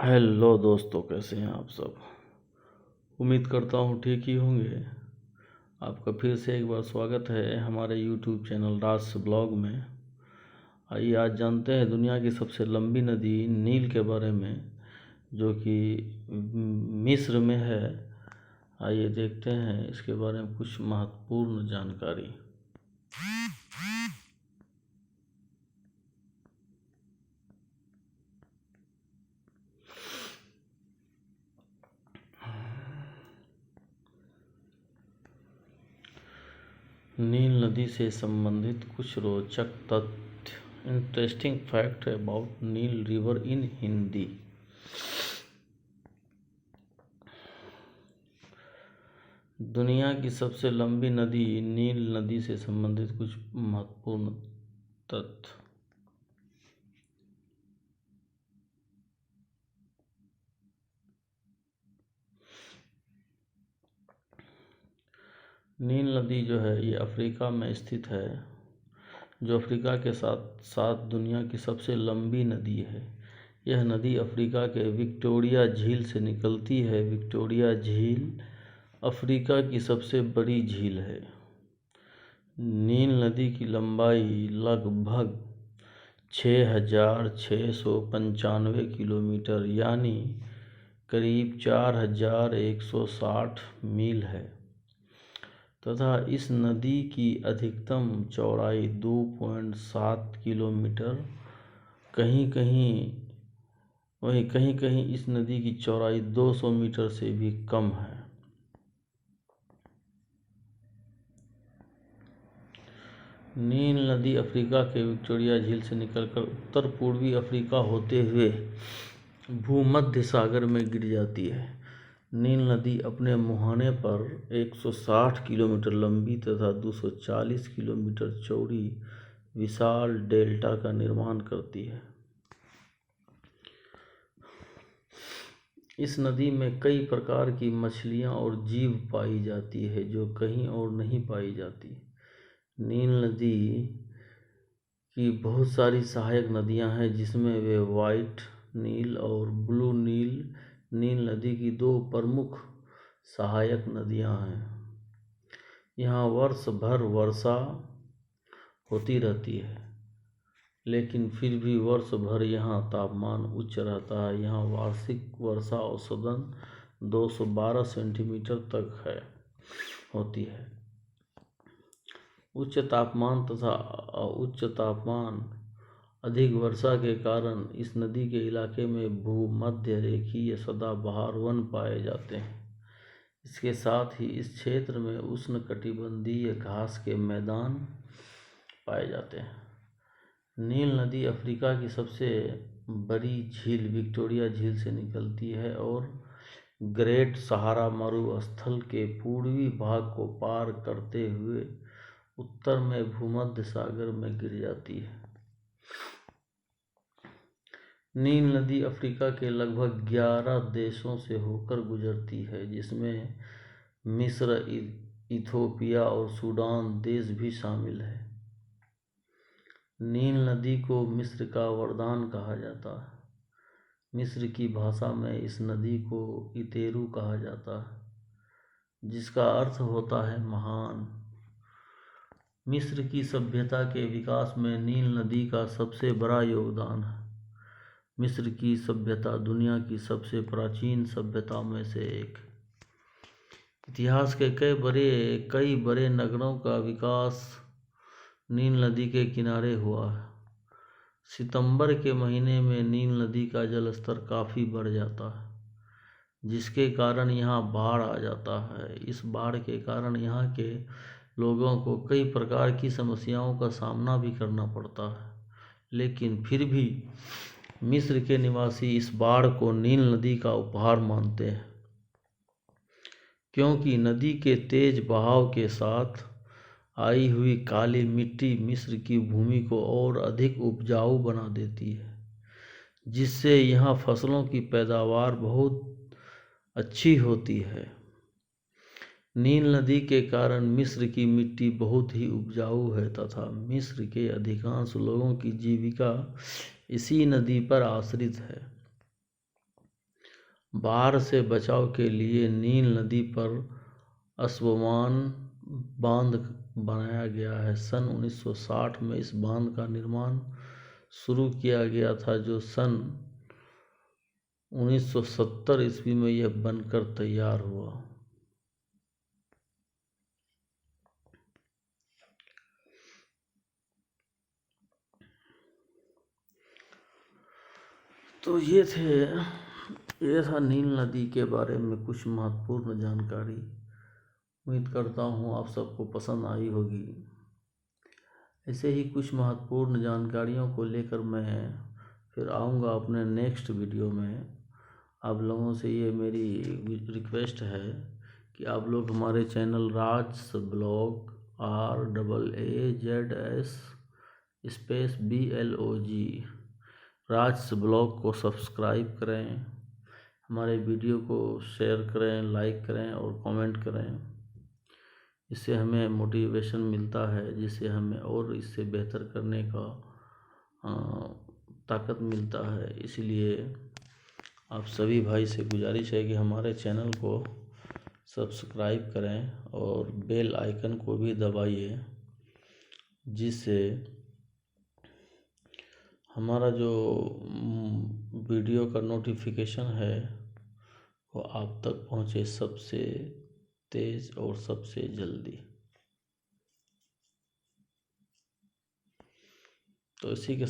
Hello दोस्तों, कैसे हैं आप सब। उम्मीद करता हूँ ठीक ही होंगे। आपका फिर से एक बार स्वागत है हमारे यूट्यूब चैनल राज ब्लॉग में। आइए आज जानते हैं दुनिया की सबसे लंबी नदी नील के बारे में, जो कि मिस्र में है। आइए देखते हैं इसके बारे में कुछ महत्वपूर्ण जानकारी। नील नदी से संबंधित कुछ रोचक तथ्य। Interesting fact about Nile river in Hindi. दुनिया की सबसे लंबी नदी नील नदी से संबंधित कुछ महत्वपूर्ण तथ्य। नील नदी जो है ये अफ्रीका में स्थित है, जो अफ्रीका के साथ साथ दुनिया की सबसे लंबी नदी है। यह नदी अफ्रीका के विक्टोरिया झील से निकलती है। विक्टोरिया झील अफ्रीका की सबसे बड़ी झील है। नील नदी की लंबाई लगभग 6,695 किलोमीटर यानी करीब 4,160 मील है तथा इस नदी की अधिकतम चौड़ाई 2.7 किलोमीटर, कहीं कहीं इस नदी की चौड़ाई 200 मीटर से भी कम है। नील नदी अफ्रीका के विक्टोरिया झील से निकलकर उत्तर पूर्वी अफ्रीका होते हुए भूमध्य सागर में गिर जाती है। नील नदी अपने मुहाने पर 160 किलोमीटर लंबी तथा 240 किलोमीटर चौड़ी विशाल डेल्टा का निर्माण करती है। इस नदी में कई प्रकार की मछलियां और जीव पाई जाती है जो कहीं और नहीं पाई जाती। नील नदी की बहुत सारी सहायक नदियां हैं, जिसमें वे वाइट नील और ब्लू नील नील नदी की दो प्रमुख सहायक नदियां हैं। यहाँ वर्ष भर वर्षा होती रहती है, लेकिन फिर भी वर्ष भर यहाँ तापमान उच्च रहता है। यहाँ वार्षिक वर्षा औसतन 212 सेंटीमीटर तक होती है। उच्च तापमान अधिक वर्षा के कारण इस नदी के इलाके में भूमध्य रेखीय सदाबहार वन पाए जाते हैं। इसके साथ ही इस क्षेत्र में उष्णकटिबंधीय घास के मैदान पाए जाते हैं। नील नदी अफ्रीका की सबसे बड़ी झील विक्टोरिया झील से निकलती है और ग्रेट सहारा मरुस्थल के पूर्वी भाग को पार करते हुए उत्तर में भूमध्य सागर में गिर जाती है। नील नदी अफ्रीका के लगभग 11 देशों से होकर गुजरती है, जिसमें मिस्र, इथोपिया और सूडान देश भी शामिल है। नील नदी को मिस्र का वरदान कहा जाता है। मिस्र की भाषा में इस नदी को इतेरू कहा जाता है, जिसका अर्थ होता है महान। मिस्र की सभ्यता के विकास में नील नदी का सबसे बड़ा योगदान है। मिस्र की सभ्यता दुनिया की सबसे प्राचीन सभ्यता में से एक। इतिहास के कई बड़े नगरों का विकास नील नदी के किनारे हुआ है। सितंबर के महीने में नील नदी का जलस्तर काफ़ी बढ़ जाता है, जिसके कारण यहाँ बाढ़ आ जाता है। इस बाढ़ के कारण यहाँ के लोगों को कई प्रकार की समस्याओं का सामना भी करना पड़ता है, लेकिन फिर भी मिस्र के निवासी इस बाढ़ को नील नदी का उपहार मानते हैं, क्योंकि नदी के तेज बहाव के साथ आई हुई काली मिट्टी मिस्र की भूमि को और अधिक उपजाऊ बना देती है, जिससे यहाँ फसलों की पैदावार बहुत अच्छी होती है। नील नदी के कारण मिस्र की मिट्टी बहुत ही उपजाऊ है तथा मिस्र के अधिकांश लोगों की जीविका इसी नदी पर आश्रित है। बाढ़ से बचाव के लिए नील नदी पर स्वमान बांध बनाया गया है। सन 1960 में इस बांध का निर्माण शुरू किया गया था, जो सन 1970 ईस्वी में यह बनकर तैयार हुआ। तो ये था नील नदी के बारे में कुछ महत्वपूर्ण जानकारी। उम्मीद करता हूँ आप सबको पसंद आई होगी। ऐसे ही कुछ महत्वपूर्ण जानकारियों को लेकर मैं फिर आऊँगा अपने नेक्स्ट वीडियो में। आप लोगों से ये मेरी रिक्वेस्ट है कि आप लोग हमारे चैनल राज ब्लॉग RAAZS_BLOG राज ब्लॉग को सब्सक्राइब करें, हमारे वीडियो को शेयर करें, लाइक करें और कमेंट करें। इससे हमें मोटिवेशन मिलता है, जिससे हमें और इससे बेहतर करने का ताकत मिलता है। इसलिए आप सभी भाई से गुजारिश है कि हमारे चैनल को सब्सक्राइब करें और बेल आइकन को भी दबाइए, जिससे हमारा जो वीडियो का नोटिफिकेशन है वो आप तक पहुंचे सबसे तेज़ और सबसे जल्दी। तो इसी के